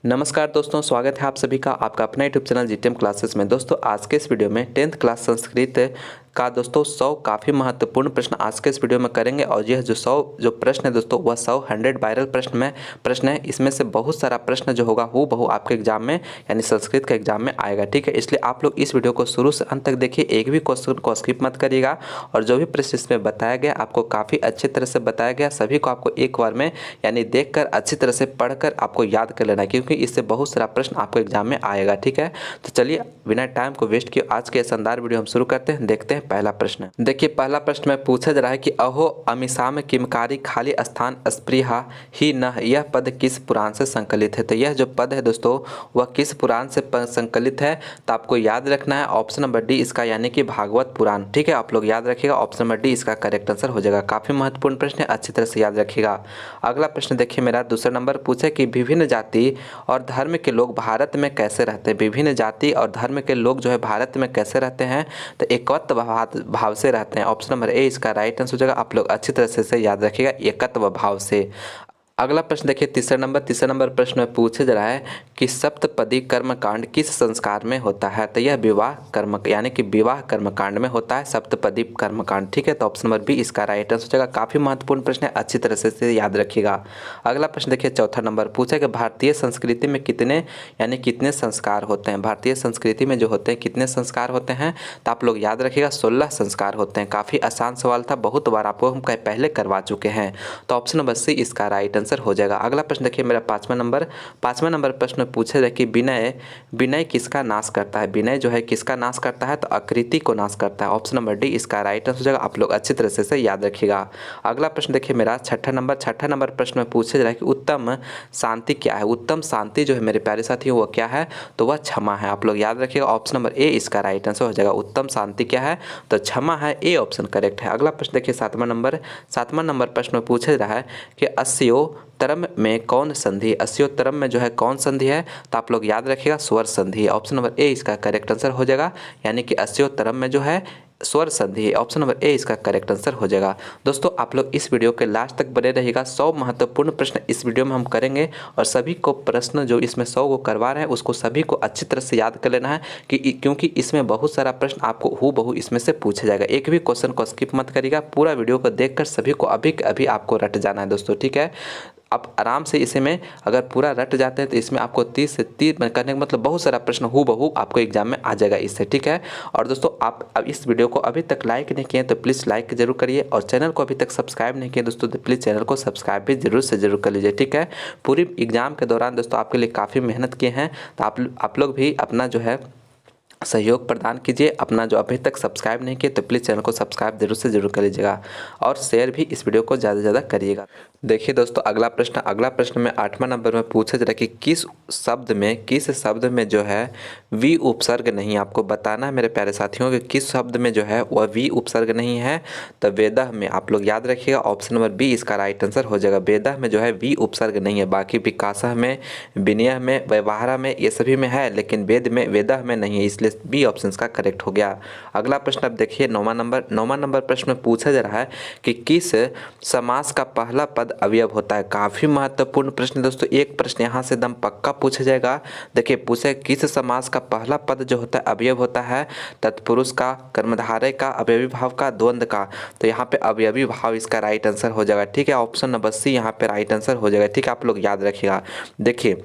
नमस्कार दोस्तों, स्वागत है आप सभी का आपका अपना यूट्यूब चैनल जीटीएम क्लासेस में। दोस्तों आज के इस वीडियो में 10th क्लास संस्कृत का दोस्तों 100 काफ़ी महत्वपूर्ण प्रश्न आज के इस वीडियो में करेंगे। और यह जो 100 जो प्रश्न है दोस्तों वह 100 वायरल प्रश्न है। इसमें से बहुत सारा प्रश्न जो होगा हूबहू आपके एग्जाम में यानी संस्कृत के एग्जाम में आएगा। ठीक है, इसलिए आप लोग इस वीडियो को शुरू से अंत तक देखिए, एक भी क्वेश्चन को स्किप मत करिएगा। और जो भी प्रश्न इसमें बताया गया आपको काफ़ी अच्छी तरह से बताया गया, सभी को आपको एक बार में यानी देखकर अच्छी तरह से पढ़कर आपको याद कर लेना है, क्योंकि इससे बहुत सारा प्रश्न आपको एग्जाम में आएगा। ठीक है, तो चलिए बिना टाइम को वेस्ट किए आज के शानदार वीडियो हम शुरू करते हैं। देखते हैं पहला प्रश्न। देखिए पहला प्रश्न में पूछा जा रहा है कि अहो अमीसाम किमकारी खाली स्थान स्पृहा ही न, यह पद किस पुराण से संकलित है। तो यह जो पद है दोस्तों वह किस पुराण से संकलित है, तो आपको याद रखना है ऑप्शन नंबर डी इसका, यानी कि भागवत पुराण। ठीक है, आप लोग याद रखिएगा, ऑप्शन नंबर डी इसका करेक्ट आंसर हो जाएगा। काफी महत्वपूर्ण प्रश्न है, अच्छी तरह से याद रखिएगा। अगला प्रश्न देखिए मेरा दूसरा नंबर पूछे कि विभिन्न जाति और धर्म के लोग भारत में कैसे रहते हैं। विभिन्न जाति और धर्म के लोग जो है भारत में कैसे रहते हैं, तो एकत्व भाव से रहते हैं। ऑप्शन नंबर ए इसका राइट आंसर हो जाएगा। आप लोग अच्छी तरह से याद रखिएगा, एकत्व भाव से। अगला प्रश्न देखिए तीसरा नंबर प्रश्न में पूछे जा रहा है कि सप्तपदी कर्मकांड किस संस्कार में होता है। तो यह विवाह कर्म यानी कि विवाह कर्मकांड में होता है सप्तपदी कर्मकांड। ठीक है, तो ऑप्शन नंबर बी इसका राइट आंसर हो जाएगा। काफी महत्वपूर्ण प्रश्न है, अच्छी तरह से याद रखिएगा। अगला प्रश्न देखिए चौथा नंबर पूछा कि भारतीय संस्कृति में कितने संस्कार होते हैं। भारतीय संस्कृति में जो होते हैं कितने संस्कार होते हैं, तो आप लोग याद रखिएगा 16 संस्कार होते हैं। काफी आसान सवाल था, बहुत बार आपको हम पहले करवा चुके हैं, तो ऑप्शन नंबर सी इसका राइट आंसर हो जाएगा। अगला प्रश्न देखिए मेरा पांचवा नंबर प्रश्न पूछे जाए कि विनय किसका नाश करता है। विनय जो है किसका नाश करता है, तो आकृति को नाश करता है। ऑप्शन नंबर डी इसका राइट आंसर हो जाएगा। आप लोग अच्छी तरह से याद रखिएगा। अगला प्रश्न देखिए मेरा छठा नंबर प्रश्न में पूछे जा रहा है कि उत्तम शांति क्या है। उत्तम शांति जो है मेरे प्यारे साथियों वो क्या है, तो वह क्षमा है। आप लोग याद रखिएगा, ऑप्शन नंबर ए इसका राइट आंसर हो जाएगा। उत्तम शांति क्या है, तो क्षमा है, ए ऑप्शन करेक्ट है। अगला प्रश्न देखिए सातवां नंबर प्रश्न में पूछा जा रहा है कि अस्योत्तरम में कौन संधि। अस्योत्तरम में जो है कौन संधि है, तो आप लोग याद रखिएगा स्वर संधि। ऑप्शन नंबर ए इसका करेक्ट आंसर हो जाएगा, यानी कि अस्योत्तरम में जो है स्वर संधि है। ऑप्शन नंबर ए इसका करेक्ट आंसर हो जाएगा। दोस्तों आप लोग इस वीडियो के लास्ट तक बने रहिएगा, 100 महत्वपूर्ण प्रश्न इस वीडियो में हम करेंगे। और सभी को प्रश्न जो इसमें 100 को करवा रहे हैं उसको सभी को अच्छी तरह से याद कर लेना है, क्योंकि इसमें बहुत सारा प्रश्न आपको हूबहू इसमें से पूछा जाएगा। एक भी क्वेश्चन को स्किप मत करिएगा, पूरा वीडियो को देखकर सभी को अभी के अभी आपको रट जाना है दोस्तों। ठीक है, आप आराम से इसे में अगर पूरा रट जाते हैं तो इसमें आपको 30 से 30 करने का मतलब बहुत सारा प्रश्न हूबहू आपको एग्जाम में आ जाएगा इससे। ठीक है, और दोस्तों आप अब इस वीडियो को अभी तक लाइक नहीं किए तो प्लीज़ लाइक जरूर करिए, और चैनल को अभी तक सब्सक्राइब नहीं किए दोस्तों तो प्लीज़ चैनल को सब्सक्राइब भी जरूर से जरूर कर लीजिए। ठीक है, पूरी एग्जाम के दौरान दोस्तों आपके लिए काफ़ी मेहनत किए हैं, तो आप लोग भी अपना जो है सहयोग प्रदान कीजिए। अपना जो अभी तक सब्सक्राइब नहीं किए तो प्लीज़ चैनल को सब्सक्राइब जरूर से जरूर कर लीजिएगा, और शेयर भी इस वीडियो को ज़्यादा से ज़्यादा करिएगा। देखिए दोस्तों अगला प्रश्न में 8वां नंबर में पूछा जा रहा है कि किस शब्द में जो है वी उपसर्ग नहीं। आपको बताना है मेरे प्यारे साथियों कि किस शब्द में जो है वह वी उपसर्ग नहीं है, तो वेदह में। आप लोग याद रखिएगा, ऑप्शन नंबर बी इसका राइट आंसर हो जाएगा। वेदह में जो है वी उपसर्ग नहीं है, बाकी विकासः में, विनय में, व्यवहार में, ये सभी में है, लेकिन वेदह में नहीं है, इसलिए बी ऑप्शन का करेक्ट हो गया। अगला प्रश्न अब देखिए 9वां नंबर प्रश्न में पूछा जा रहा है कि किस समास का पहला पद अवयव होता है। काफी महत्वपूर्ण प्रश्न दोस्तों, एक प्रश्न यहाँ से एकदम पक्का पूछा जाएगा। देखिए पूछे किस समास का पहला पद जो होता है अवयव होता है, तत्पुरुष का, कर्मधारय का, अवयवी भाव का, द्वंद्व का। तो यहाँ पे अवयवी भाव इसका राइट आंसर हो जाएगा। ठीक है, ऑप्शन नंबर सी यहाँ पे राइट आंसर हो जाएगा। ठीक है, आप लोग याद रखिएगा। देखिए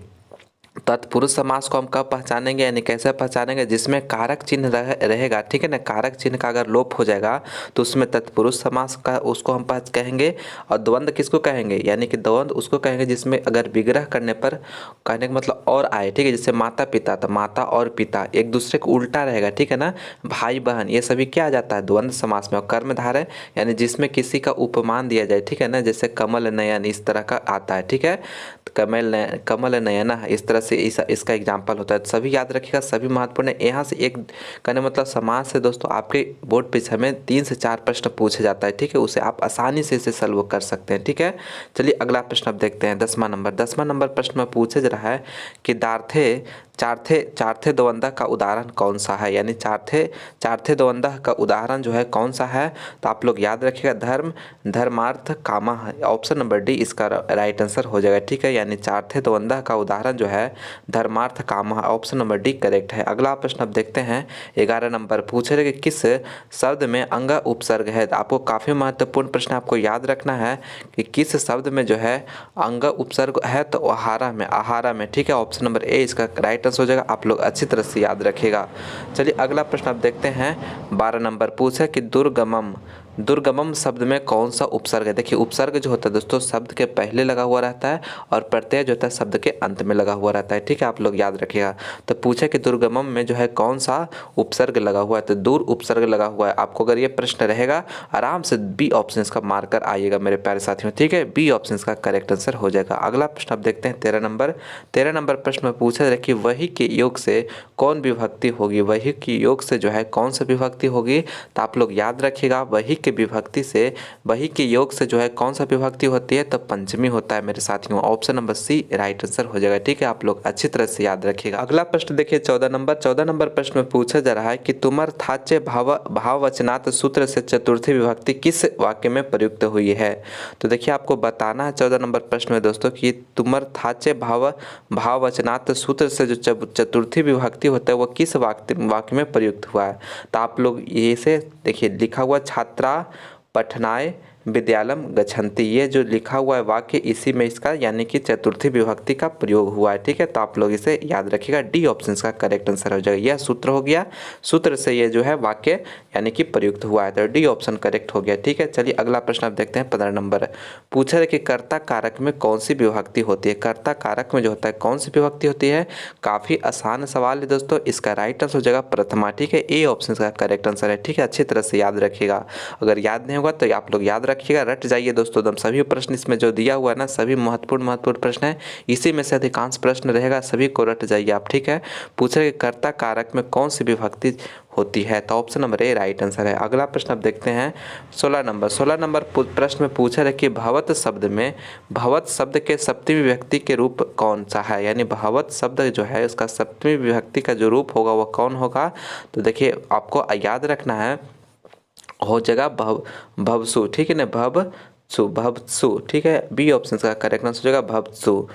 तत्पुरुष समास को हम कब पहचानेंगे यानी कैसे पहचानेंगे, जिसमें कारक चिन्ह रहेगा। ठीक है ना, कारक चिन्ह का अगर लोप हो जाएगा तो उसमें तत्पुरुष समास का उसको हम कहेंगे। और द्वंद्व किसको कहेंगे, यानी कि द्वंद्व उसको कहेंगे जिसमें अगर विग्रह करने पर, कहने का मतलब और आए। ठीक है, जैसे माता पिता, तो माता और पिता एक दूसरे को उल्टा रहेगा। ठीक है ना, भाई बहन, ये सभी क्या आ जाता है द्वंद्व समास में। और कर्मधारय यानी जिसमें किसी का उपमान दिया जाए। ठीक है ना, जैसे कमल नयन इस तरह का आता है। ठीक है, कमल नयना इस तरह से इसका एग्जाम्पल होता है। तो सभी याद रखिएगा, सभी महत्वपूर्ण है। यहाँ से एक कहने मतलब समाज से दोस्तों आपके बोर्ड पे हमें 3 से 4 प्रश्न पूछे जाता है। ठीक है, उसे आप आसानी से इसे सॉल्व कर सकते हैं। ठीक है, चलिए अगला प्रश्न अब देखते हैं 10वां नंबर प्रश्न में पूछे जा रहा है कि चार्थे द्वंद्व का उदाहरण कौन सा है, यानी चार्थे द्वंद्व का उदाहरण जो है कौन सा है, तो आप लोग याद रखिएगा धर्म, धर्मार्थ, कामा है। ऑप्शन नंबर डी इसका राइट आंसर हो जाएगा। ठीक है, यानी चार्थे द्वंद्व का उदाहरण जो है धर्मार्थ कामा, ऑप्शन नंबर डी करेक्ट है। अगला प्रश्न अब देखते हैं 11 नंबर पूछ रहे कि किस शब्द में अंग उपसर्ग है। आपको काफ़ी महत्वपूर्ण प्रश्न आपको याद रखना है कि किस शब्द में जो है अंग उपसर्ग है, तो आहारा में। ठीक है, ऑप्शन नंबर ए इसका राइट आंसर हो जाएगा। आप लोग अच्छी तरह से याद रखिएगा। चलिए अगला प्रश्न आप देखते हैं 12 नंबर पूछे कि दुर्गमम शब्द में कौन सा उपसर्ग है। देखिए उपसर्ग जो होता है दोस्तों शब्द के पहले लगा हुआ रहता है और प्रत्यय जो होता है शब्द के अंत में लगा हुआ रहता है। ठीक है, आप लोग याद रखिएगा। तो पूछे कि दुर्गमम में जो है कौन सा उपसर्ग लगा हुआ है, तो दूर उपसर्ग लगा हुआ है। आपको अगर ये प्रश्न रहेगा आराम से बी ऑप्शन का मार्कर आइएगा मेरे प्यारे साथियों। ठीक है, बी ऑप्शन का करेक्ट आंसर हो जाएगा। अगला प्रश्न आप देखते हैं 13 नंबर प्रश्न में पूछा जाए कि वही के योग से कौन विभक्ति होगी। वही के योग से जो है कौन सा विभक्ति होगी, तो आप लोग याद रखिएगा वही के विभक्ति से, वही के योग से जो है कौन सा विभक्ति होती है, तो पंचमी होता है मेरे साथियों। Option number C right answer हो जाएगा। ठीक है, आप लोग अच्छी तरह से याद रखिएगा। अगला प्रश्न देखिए 14 नंबर प्रश्न में पूछा जा रहा है कि तुमर थाचे भाववचनात् सूत्र से चतुर्थी विभक्ति किस वाक्य में प्रयुक्त हुई है। तो देखिए आपको बताना है 14 नंबर प्रश्न में दोस्तों कि तुमर थाचे भाववचनात् सूत्र से जो चतुर्थी विभक्ति होता है वो किस वाक्य में प्रयुक्त हुआ है। तो आप लोग ये से देखिए लिखा हुआ छात्रा पठनाय विद्यालयम गच्छन्ति, ये जो लिखा हुआ है वाक्य इसी में इसका यानी कि चतुर्थी विभक्ति का प्रयोग हुआ है। ठीक है, तो आप लोग इसे याद रखिएगा। डी ऑप्शन का करेक्ट आंसर हो जाएगा। यह सूत्र हो गया, सूत्र से ये जो है वाक्य यानी कि प्रयुक्त हुआ है, तो डी ऑप्शन करेक्ट हो गया। ठीक है, चलिए अगला प्रश्न आप देखते हैं 15 नंबर पूछा है कि कर्ता कारक में कौन सी विभक्ति होती है। कर्ता कारक में जो होता है कौन सी विभक्ति होती है। काफ़ी आसान सवाल है दोस्तों, इसका राइट आंसर हो जाएगा प्रथमा। ठीक है, ए ऑप्शन का करेक्ट आंसर है। ठीक है, अच्छी तरह से याद रखिएगा। अगर याद नहीं होगा तो आप लोग याद रखिएगा, रट जाइए दोस्तों। एकदम सभी प्रश्न इसमें जो दिया हुआ है ना सभी महत्वपूर्ण प्रश्न है, इसी में से अधिकांश प्रश्न रहेगा, सभी को रट जाइए आप। ठीक है, पूछ रहे कि कर्ता कारक में कौन सी विभक्ति होती है, तो option number A right answer है। अगला प्रश्न आप देखते हैं 16 नंबर प्रश्न में पूछा है कि भवत शब्द के सप्तमी विभक्ति के रूप कौन सा है। यानी भवत शब्द जो है उसका सप्तमी विभक्ति का जो रूप होगा वह कौन होगा। तो देखिए आपको याद रखना है हो जाएगा भवसु। ठीक है ना, भवसु। ठीक है, बी ऑप्शन का करेक्ट आंसर हो जाएगा भवसु।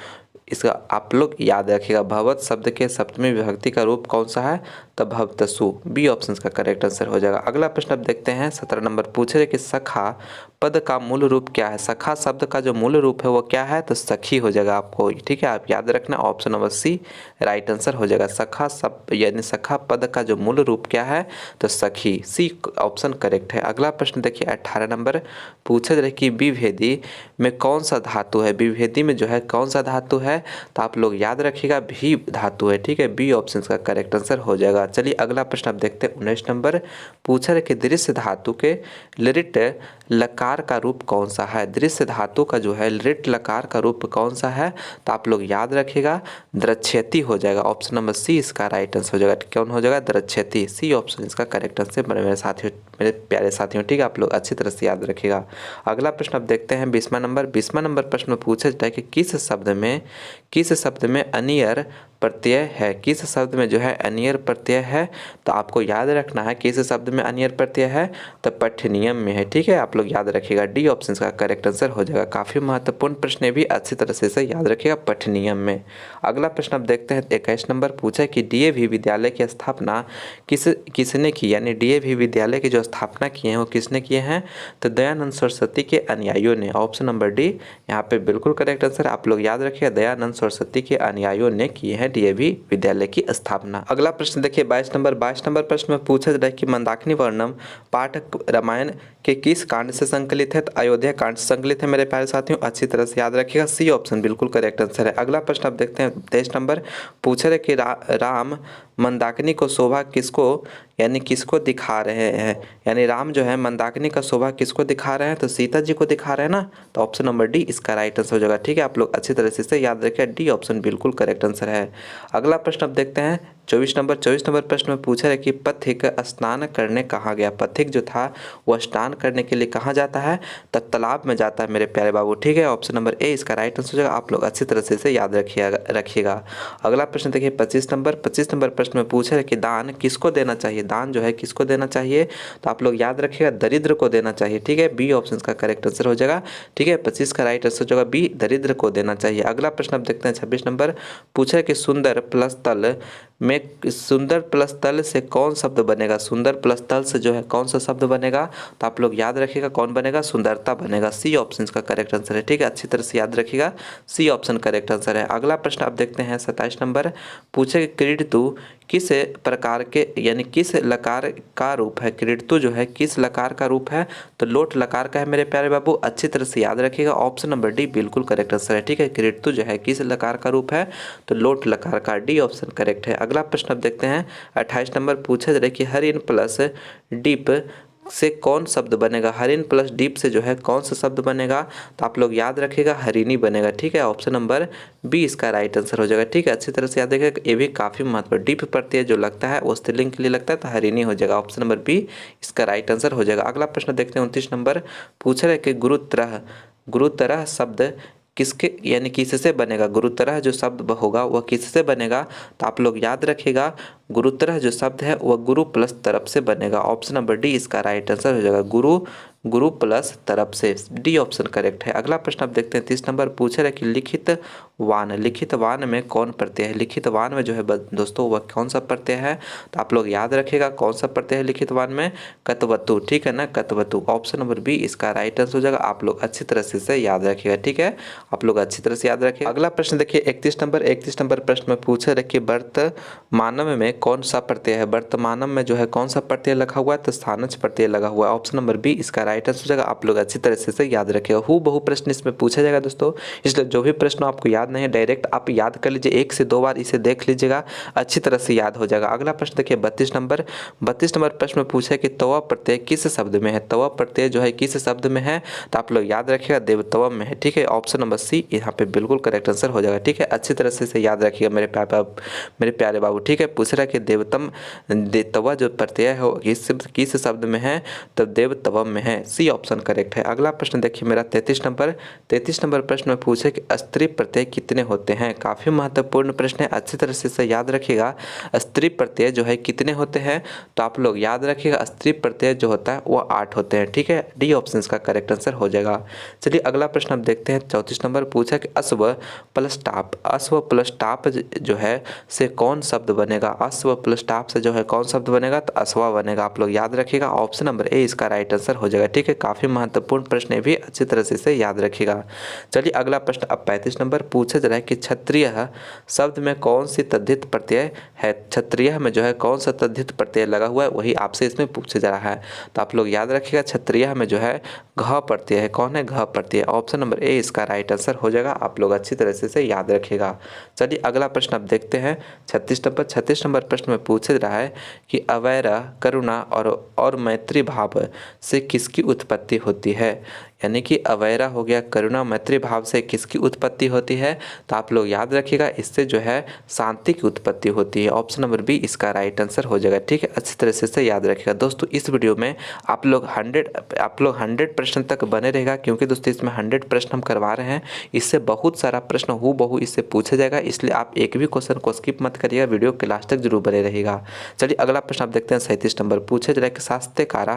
इसका आप लोग याद रखिएगा भवत शब्द के सप्तमी विभक्ति का रूप कौन सा है, तो भवतसु। बी ऑप्शन का करेक्ट आंसर हो जाएगा। अगला प्रश्न आप देखते हैं 17 नंबर पूछ रहे कि सखा पद का मूल रूप क्या है। सखा शब्द का जो मूल रूप है वो क्या है, तो सखी हो जाएगा आपको। ठीक है, आप याद रखना option number C right answer हो जाएगा। सखा शब्द यानी सखा पद का जो मूल रूप क्या है, तो सखी। सी ऑप्शन करेक्ट है। अगला प्रश्न देखिए 18 नंबर पूछा जा रहा है कि विभेदी में कौन सा धातु है। विभेदी में जो है कौन सा धातु है, तो आप लोग याद रखिएगा भी धातु है। ठीक है, बी ऑप्शन का करेक्ट आंसर हो जाएगा। चलिए अगला प्रश्न आप देखते हैं 19 नंबर पूछा है कि दृश्य धातु के लिट लकार का रूप कौन सा है। दृश्य धातु का जो है लिट लकार का रूप कौन सा है, तो आप लोग याद रखिएगा द्रच्छेती हो जाएगा। ऑप्शन नंबर सी इसका राइट आंसर हो जाएगा। कौन हो जाएगा, द्रच्छेती। सी ऑप्शन इसका करेक्ट आंसर मेरे प्यारे साथियों। ठीक है, आप लोग अच्छी तरह से याद रखिएगा। अगला प्रश्न आप देखते हैं 20 नंबर प्रश्न में पूछा जाता है कि किस शब्द में अनियर प्रत्यय है। किस शब्द में जो है अनियर प्रत्यय है, तो आपको याद रखना है किस शब्द में अनियर प्रत्यय है, तो पठनीयम में है। ठीक है, आप लोग याद रखिएगा। डी ऑप्शन का करेक्ट आंसर हो जाएगा। काफ़ी महत्वपूर्ण प्रश्न है, भी अच्छी तरह से याद रखिएगा पठनीयम में। अगला प्रश्न आप देखते हैं 21 नंबर पूछा है कि डीएवी विद्यालय की स्थापना किसने की। यानी डीएवी विद्यालय की जो स्थापना किए हैं वो किसने किए हैं, तो दयानंद सरस्वती के अनुयायियों ने। ऑप्शन नंबर डी यहाँ पे बिल्कुल करेक्ट आंसर। आप लोग याद रखिएगा दयानंद सरस्वती के अनुयायियों ने किए हैं डीएवी विद्यालय की स्थापना। अगला प्रश्न देखिए 22 नंबर प्रश्न में पूछा जाता है कि मंदाकिनी वर्णम पाठ रामायण के किस कांड से संकलित है, तो अयोध्या कांड से संकलित है मेरे प्यारे साथियों। अच्छी तरह से याद रखिएगा, सी ऑप्शन बिल्कुल करेक्ट आंसर है। अगला प्रश्न आप देखते हैं 23 नंबर पूछा है कि राम मंदाकिनी को शोभा किसको दिखा रहे हैं। यानी राम जो है मंदाकिनी का शोभा किसको दिखा रहे हैं, तो सीता जी को दिखा रहे हैं ना, तो ऑप्शन नंबर डी इसका राइट आंसर हो जाएगा। ठीक है, आप लोग अच्छी तरह से याद रखिए, डी ऑप्शन बिल्कुल करेक्ट आंसर है। अगला प्रश्न आप देखते हैं 24 नंबर प्रश्न में पूछा है कि पथिक स्नान करने कहाँ गया। पथिक जो था वह स्नान करने के लिए कहाँ जाता है, तो तालाब में जाता है मेरे प्यारे बाबू। ठीक है, ऑप्शन नंबर ए इसका राइट आंसर हो जाएगा। आप लोग अच्छी तरह से इसे याद रखिएगा। अगला प्रश्न देखिए 25 नंबर प्रश्न में पूछा है कि दान किसको देना चाहिए। दान जो है किसको देना चाहिए, तो आप लोग याद रखिएगा दरिद्र को देना चाहिए। ठीक है, बी ऑप्शन का करेक्ट आंसर हो जाएगा। ठीक है, 25 का राइट आंसर होगा बी, दरिद्र को देना चाहिए। अगला प्रश्न आप देखते हैं 26 नंबर पूछा है कि सुंदर प्लस तल में, सुंदर प्लस तल से कौन शब्द बनेगा। सुंदर प्लस तल से जो है कौन सा शब्द बनेगा, तो आप लोग याद रखिएगा कौन बनेगा, सुंदरता बनेगा। सी ऑप्शन का करेक्ट आंसर है। ठीक है, अच्छी तरह से याद रखिएगा, सी ऑप्शन करेक्ट आंसर है। अगला प्रश्न आप देखते हैं 27 नंबर पूछे कि क्रीडतु किस प्रकार के यानी किस लकार का रूप है। क्रीडतु जो है किस लकार का रूप है, तो लोट लकार का है मेरे प्यारे बाबू। अच्छी तरह से याद रखिएगा, ऑप्शन नंबर डी बिल्कुल करेक्ट आंसर है। ठीक है, क्रीडतु जो है किस लकार का रूप है, तो लोट लकार का, डी ऑप्शन करेक्ट है। अगला प्रश्न अब देखते हैं 28 नंबर पूछा जा रहा है कि हरिन प्लस डीप से कौन शब्द बनेगा। हरिन प्लस डीप से जो है कौन सा शब्द बनेगा, तो आप लोग याद रखिएगा हरिणी बनेगा। ठीक है, ऑप्शन नंबर बी इसका राइट आंसर हो जाएगा। ठीक है, अच्छी तरह से याद रखिएगा, ये भी काफ़ी महत्वपूर्ण। डीप प्रत्यय जो लगता है वो स्त्रीलिंग के लिए लगता है, तो हरिणी हो जाएगा। ऑप्शन नंबर बी इसका राइट आंसर हो जाएगा। अगला प्रश्न देखते हैं 29 नंबर पूछा है कि गुरुतरह शब्द किसके यानी किससे बनेगा। गुरुतरह जो शब्द होगा वह किससे बनेगा, तो आप लोग याद रखिएगा गुरुतरह जो शब्द है वह गुरु प्लस तरफ से बनेगा। ऑप्शन नंबर डी इसका राइट आंसर हो जाएगा, गुरु प्लस तरफ से, डी ऑप्शन करेक्ट है। अगला प्रश्न आप देखते हैं 30 नंबर पूछा है कि लिखित वान में कौन प्रत्यय है। लिखित वान में जो है दोस्तों वह कौन सा प्रत्यय है, तो आप लोग याद रखिएगा कौन सा प्रत्यय है लिखित वान में, कतवतु। ठीक है ना, कतवतु, ऑप्शन नंबर बी इसका राइट आंसर हो जाएगा। आप लोग अच्छी तरह से इसे याद रखिएगा। ठीक है, आप लोग अच्छी तरह से याद रखिएगा। अगला प्रश्न देखिए 31 नंबर प्रश्न में पूछा है कि वर्तमानम में कौन सा प्रत्यय है। वर्तमानम में जो है कौन सा प्रत्यय लगा हुआ है, तो स्थानच प्रत्यय लगा हुआ है। ऑप्शन नंबर बी इसका राइट आंसर हो जाएगा। आप लोग अच्छी तरह से याद रखिएगा, बहु प्रश्न इसमें पूछा जाएगा दोस्तों, इसलिए जो भी प्रश्न आपको याद नहीं है डायरेक्ट आप याद कर लीजिए, 1 से 2 बार इसे देख लीजिएगा, अच्छी तरह से याद हो जाएगा। अगला प्रश्न देखिए 32 नंबर प्रश्न में पूछा है कि तवा प्रत्यय किस शब्द में है। तवा प्रत्यय जो है किस शब्द में है, तो आप लोग याद रखिएगा देवतवम में है। ठीक है, ऑप्शन नंबर सी यहाँ पे बिल्कुल करेक्ट आंसर हो जाएगा। ठीक है, अच्छी तरह से इसे याद रखिएगा मेरे प्यारे बाबू। ठीक है, पूछ रहा है कि देवतवा जो प्रत्यय है वो किस शब्द में है, तो देवतवम में है, सी ऑप्शन करेक्ट है। अगला प्रश्न देखिए मेरा 33 नंबर प्रश्न में पूछे कि स्त्री प्रत्यय कितने होते हैं। काफ़ी महत्वपूर्ण प्रश्न है, अच्छी तरह से इसे याद रखिएगा। स्त्री प्रत्यय जो है कितने होते हैं, तो आप लोग याद रखिएगा स्त्री प्रत्यय जो होता है वो 8 होते हैं। ठीक है, डी ऑप्शन का करेक्ट आंसर हो जाएगा। चलिए अगला प्रश्न आप देखते हैं 34 नंबर पूछा कि अश्व प्लस टाप जो है से कौन शब्द बनेगा। अश्व प्लस टाप से जो है कौन शब्द बनेगा, तो अश्वा बनेगा। आप लोग याद रखिएगा, ऑप्शन नंबर ए इसका राइट आंसर हो जाएगा। ठीक है, काफ़ी महत्वपूर्ण प्रश्न है भी, अच्छी तरह से इसे याद रखिएगा। चलिए अगला प्रश्न अब 35 नंबर पूछा जा रहा है कि क्षत्रिय शब्द में कौन सी तद्धित प्रत्यय है। क्षत्रिय में जो है कौन सा तद्धित प्रत्यय लगा हुआ है, वही आपसे इसमें पूछा जा रहा है, तो आप लोग याद रखिएगा क्षत्रिय में जो है घ प्रत्यय है। कौन है, घ प्रत्यय, ऑप्शन नंबर ए इसका राइट आंसर हो जाएगा। आप लोग अच्छी तरह से इसे याद रखिएगा। चलिए अगला प्रश्न अब देखते हैं 36 नंबर प्रश्न में पूछा जा रहा है कि अवैरा करुणा और मैत्री भाव से किसकी उत्पत्ति होती है। यानी कि अवैरा हो गया, करुणा, मैत्री भाव से किसकी उत्पत्ति होती है, तो आप लोग याद रखिएगा इससे जो है शांति की उत्पत्ति होती है। ऑप्शन नंबर बी इसका राइट आंसर हो जाएगा। ठीक है, अच्छी तरह से इसे याद रखिएगा। दोस्तों इस वीडियो में आप लोग 100 प्रश्न तक बने रहेगा, क्योंकि दोस्तों इसमें 100 प्रश्न हम करवा रहे हैं। इससे बहुत सारा प्रश्न हूबहू इससे पूछा जाएगा, इसलिए आप एक भी क्वेश्चन को स्किप मत करिएगा, वीडियो के लास्ट तक जरूर बने रहेगा। चलिए अगला प्रश्न आप देखते हैं 37 नंबर पूछा जा रहा है कि शास्त्रकारा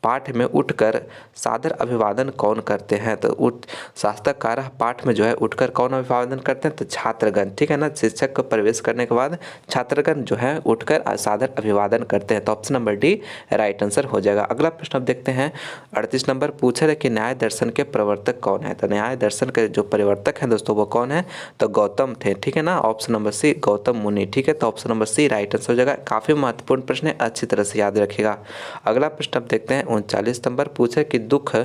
पाठ में उठकर सादर अभिवादन कौन करते हैं। तो शास्त्रकार पाठ में जो है उठकर कौन अभिवादन करते हैं, तो छात्रगण। ठीक है ना, शिक्षक को प्रवेश करने के बाद छात्रगण जो है उठकर सादर अभिवादन करते हैं, तो option number D right answer हो जाएगा। अगला प्रश्न अब देखते हैं 38 नंबर पूछा है कि न्याय दर्शन के प्रवर्तक कौन है। तो न्याय दर्शन के जो प्रवर्तक हैं दोस्तों वो कौन है, तो गौतम थे। ठीक है ना, ऑप्शन नंबर सी गौतम मुनि। ठीक है, तो option number C right answer हो जाएगा। काफी महत्वपूर्ण प्रश्न है, अच्छी तरह से याद रखिएगा। अगला प्रश्न अब देखते हैं 39 नंबर पूछे कि दुख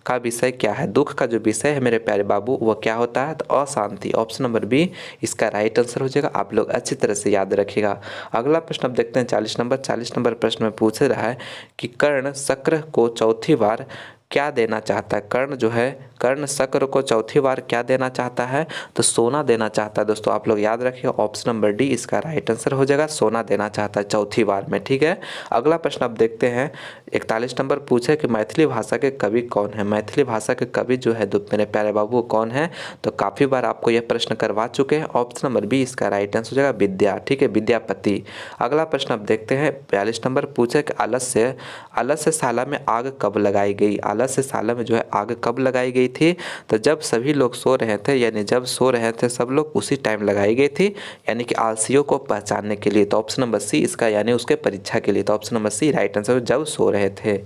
का विषय क्या है। दुख का जो विषय है मेरे प्यारे बाबू वो क्या होता है, तो अशांति। ऑप्शन नंबर बी इसका राइट आंसर हो जाएगा। आप लोग अच्छी तरह से याद रखिएगा। अगला प्रश्न अब देखते हैं 40 नंबर प्रश्न में पूछ रहा है कि कर्ण शक्र को चौथी बार क्या देना चाहता है? कर्ण जो है, कर्ण शक्र को चौथी बार क्या देना चाहता है? तो सोना देना चाहता है। दोस्तों आप लोग याद रखिए, ऑप्शन नंबर डी इसका राइट आंसर हो जाएगा। सोना देना चाहता है चौथी बार में। ठीक है, अगला प्रश्न आप देखते हैं। 41 नंबर पूछे कि मैथिली भाषा के कवि कौन है? मैथिली भाषा के कवि जो है मेरे प्यारे बाबू कौन है? तो काफ़ी बार आपको यह प्रश्न करवा चुके हैं। ऑप्शन नंबर बी इसका राइट आंसर हो जाएगा विद्या। ठीक है, विद्यापति। अगला प्रश्न आप देखते हैं। 42 नंबर पूछे कि आलस्य शाला में आग कब लगाई गई? आलस्य शाला में जो है आग कब लगाई गई थी? तो जब सभी लोग सो रहे थे, यानी जब सो रहे थे सब लोग उसी टाइम लगाई गई थी, यानी कि आलसियों को पहचानने के लिए। तो ऑप्शन नंबर सी इसका, यानी उसके परीक्षा के लिए। तो option number C right answer, जब सो रहे थे।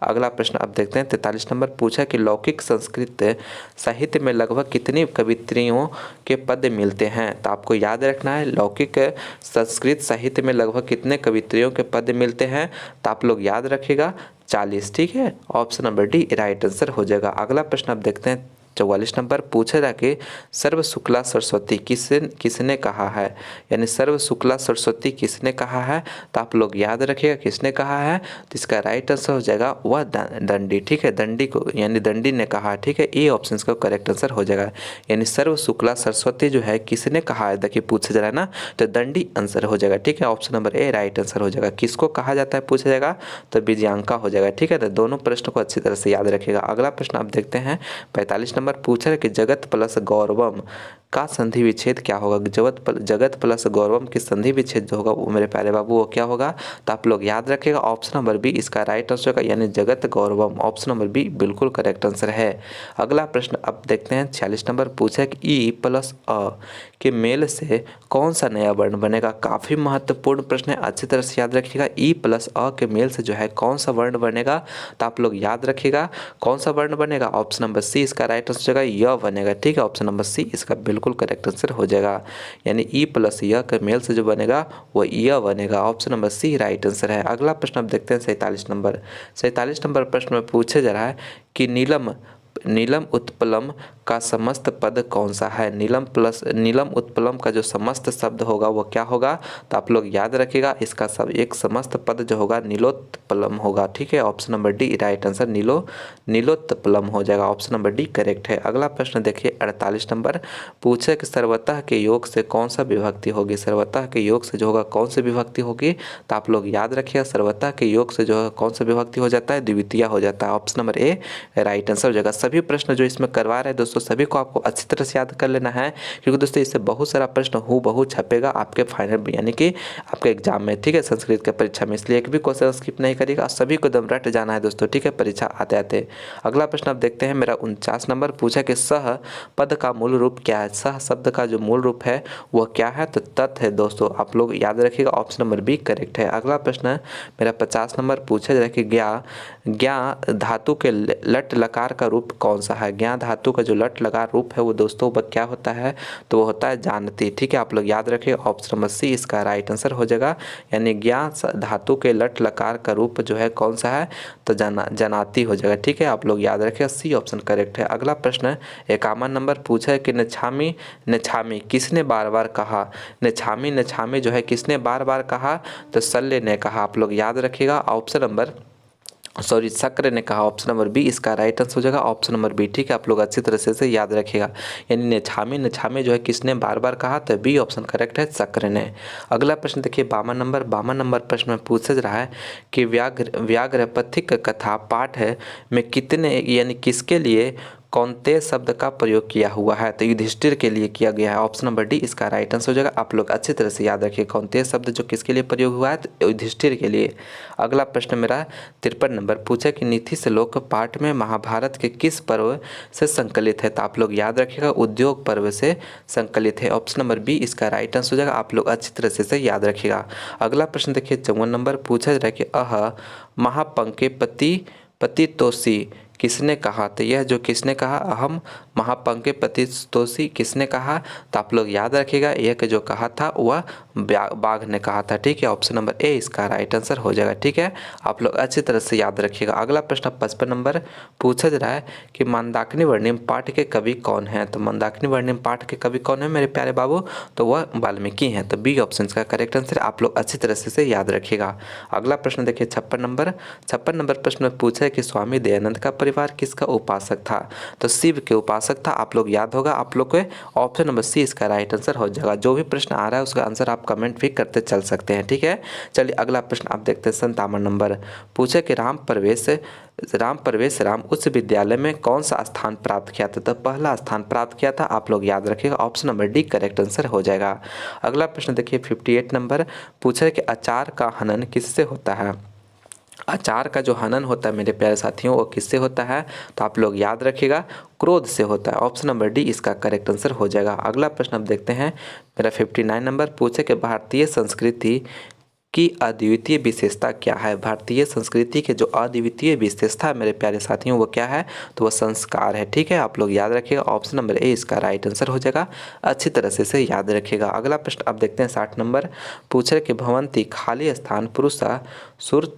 अगला प्रश्न अब देखते हैं। 43 नंबर पूछा कि लौकिक संस्कृत साहित्य में लगभग कितनी कवित्रियों के पद मिलते हैं? तो आपको याद रखना है, लौकिक संस्कृत साहित्य में लगभग कितने कवित्रियों के पद मिलते हैं? तो आप लोग याद रखिएगा 40। ठीक है, option number D right answer हो जाएगा। अगला प्रश्न आप देखते हैं। 44 नंबर पूछा था कि सर्व शुक्ला सरस्वती किसने कहा है? यानी सर्व शुक्ला सरस्वती किसने कहा है? तो आप लोग याद रखिएगा किसने कहा है। तो इसका राइट आंसर हो जाएगा वह दंडी। ठीक है, दंडी को, यानी दंडी ने कहा। ठीक है, ए ऑप्शन का करेक्ट आंसर हो जाएगा। यानी सर्व शुक्ला सरस्वती जो है किसने कहा है? देखिए पूछा जा रहा है ना, तो दंडी आंसर हो जाएगा। ठीक है, option number A right answer हो जाएगा। किसको कहा जाता है पूछा जाएगा? तो विजयांका हो जाएगा। ठीक है, तो दोनों प्रश्न को अच्छी तरह से याद रखिएगा। अगला प्रश्न आप देखते हैं। 45 नंबर पूछा है कि जगत प्लस गौरवम का संधि विच्छेद क्या होगा? जगत प्लस गौरवम की संधि विच्छेद जो होगा वो मेरे प्यारे बाबू वो क्या होगा? तो आप लोग याद रखिएगा ऑप्शन नंबर बी इसका राइट आंसर होगा, यानी जगत गौरवम। ऑप्शन नंबर बी बिल्कुल करेक्ट आंसर है। अगला प्रश्न अब देखते हैं। 46 नंबर पूछा है कि ई प्लस अ के मेल से कौन सा नया वर्ण बनेगा? काफ़ी महत्वपूर्ण प्रश्न है, अच्छी तरह से याद रखिएगा। ई प्लस अ के मेल से जो है कौन सा वर्ण बनेगा? तो आप लोग याद रखिएगा कौन सा वर्ण बनेगा। ऑप्शन नंबर सी इसका राइट आंसर हो जाएगा, य बनेगा। ठीक है, ऑप्शन नंबर सी इसका बिल्कुल करेक्ट आंसर हो जाएगा। यानी ई प्लस य के मेल से जो बनेगा वो य बनेगा। Option number C right answer है। अगला प्रश्न अब देखते हैं। 47 नंबर प्रश्न में पूछा जा रहा है कि नीलम उत्पलम का समस्त पद कौन सा है? नीलम उत्पलम का जो समस्त शब्द होगा वो क्या होगा? तो आप लोग याद रखिएगा इसका सब एक समस्त पद जो होगा नीलोत्पलम होगा। ठीक है, option number D right answer नीलोत्पलम हो जाएगा। ऑप्शन नंबर डी करेक्ट है। अगला प्रश्न देखिए 48 नंबर पूछे कि सर्वतः के योग से कौन सा विभक्ति होगी? सर्वतः के योग से जो होगा कौन सी विभक्ति होगी? तो आप लोग याद रखिएगा सर्वतः के योग से जो है कौन सा विभक्ति हो जाता है? द्वितीय हो जाता है। Option number A right answer हो जाएगा। सभी प्रश्न जो इसमें करवा रहे हैं दोस्तों सभी को आपको अच्छी तरह से याद कर लेना है, क्योंकि दोस्तों इससे बहुत सारा प्रश्न हूबहू छपेगा आपके फाइनल यानी कि आपके एग्जाम में। ठीक है, संस्कृत के परीक्षा में, इसलिए एक भी क्वेश्चन स्किप नहीं करिएगा, सभी को एकदम रट जाना है दोस्तों। ठीक है, परीक्षा आते आते। अगला प्रश्न आप देखते हैं। मेरा 49 नंबर पूछा कि सह पद का मूल रूप क्या है? सह शब्द का जो मूल रूप है वह क्या है? तो तत् है दोस्तों। आप लोग याद रखिएगा ऑप्शन नंबर बी करेक्ट है। अगला प्रश्न मेरा 50 नंबर पूछा जाए कि ज्ञा धातु के लट लकार का रूप कौन सा है? ज्ञा धातु का जो लट लकार रूप है वो दोस्तों वह क्या होता है? तो वो होता है जानती। ठीक है, आप लोग याद रखिए ऑप्शन नंबर सी इसका राइट आंसर हो जाएगा। यानी ज्ञा धातु के लट लकार का रूप जो है कौन सा है? तो जनाती हो जाएगा। ठीक है, आप लोग याद रखिए सी ऑप्शन करेक्ट है। अगला प्रश्न 51 नंबर पूछा है कि नछामी किसने बार बार कहा? नछामी जो है किसने बार बार कहा? तो शल्य ने कहा। आप लोग याद रखिएगा ऑप्शन नंबर शक्र ने कहा। ऑप्शन नंबर बी इसका राइट आंसर हो जाएगा। Option number B. ठीक है, आप लोग अच्छी तरह से याद रखिएगा। यानी नछामी जो है किसने बार बार कहा? तो बी ऑप्शन करेक्ट है, शक्र ने। अगला प्रश्न देखिए 52 नंबर प्रश्न में पूछा जा रहा है कि व्याघ्रपथिक कथा पाठ में कितने यानी किसके लिए कौनते शब्द का प्रयोग किया हुआ है? तो युधिष्ठिर के लिए किया गया है। ऑप्शन नंबर डी इसका राइट आंसर हो जाएगा। आप लोग अच्छी तरह से याद रखिए कौनते शब्द जो किसके लिए प्रयोग हुआ है? तो युधिष्ठिर के लिए। अगला प्रश्न मेरा 53 नंबर पूछा कि नीति श्लोक पाठ में महाभारत के किस पर्व से संकलित है? तो आप लोग याद रखिएगा उद्योग पर्व से संकलित है। ऑप्शन नंबर बी इसका राइट आंसर हो जाएगा। आप लोग अच्छी तरह से याद रखिएगा। अगला प्रश्न देखिए 54 नंबर पूछा जा रहा है कि महापंके पतितोषी किसने कहा? तो यह जो किसने कहा? अहम महापंके प्रतितोषी किसने कहा? तो आप लोग याद रखिएगा, एक जो कहा था वह बाघ ने कहा था। ठीक है, ऑप्शन नंबर ए इसका राइट आंसर हो जाएगा। ठीक है, आप लोग अच्छी तरह से याद रखिएगा। अगला प्रश्न 55 नंबर पूछा जा रहा है कि मंदाकिनी वर्णिम पाठ के कवि कौन है? तो मंदाकिनी वर्णिम पाठ के कवि कौन है मेरे प्यारे बाबू? तो वह वाल्मीकि हैं। तो बी ऑप्शन का करेक्ट आंसर आप लोग अच्छी तरह से याद रखिएगा। अगला प्रश्न देखिए 56 नंबर प्रश्न में पूछा है कि स्वामी दयानंद का परिवार किसका उपासक था? तो शिव के उपासक था। आप लोग याद होगा, आप लोग के ऑप्शन नंबर सी इसका राइट आंसर हो जाएगा। जो भी प्रश्न आ रहा है उसका आंसर आप कमेंट भी करते चल सकते हैं। ठीक है, चलिए अगला प्रश्न आप देखते हैं 57 नंबर पूछे कि राम प्रवेश राम उच्च विद्यालय में कौन सा स्थान प्राप्त किया था? तो पहला स्थान प्राप्त किया था। आप लोग याद रखिएगा, option number D correct answer हो जाएगा। अगला प्रश्न देखिए 58 नंबर पूछा है कि अचार का हनन किससे होता है? अचार का जो हनन होता है मेरे प्यारे साथियों वो किससे होता है? तो आप लोग याद रखिएगा, क्रोध से होता है। ऑप्शन नंबर डी इसका करेक्ट आंसर हो जाएगा। अगला प्रश्न अब देखते हैं मेरा 59 नंबर पूछे कि भारतीय संस्कृति की अद्वितीय विशेषता क्या है? भारतीय संस्कृति के जो अद्वितीय विशेषता है मेरे प्यारे साथियों वो क्या है? तो वह संस्कार है। ठीक है, आप लोग याद रखिएगा, ऑप्शन नंबर ए इसका राइट आंसर हो जाएगा। अच्छी तरह से इसे याद रखिएगा। अगला प्रश्न अब देखते हैं 60 नंबर पूछे कि भवंती खाली स्थान पुरुषा सुर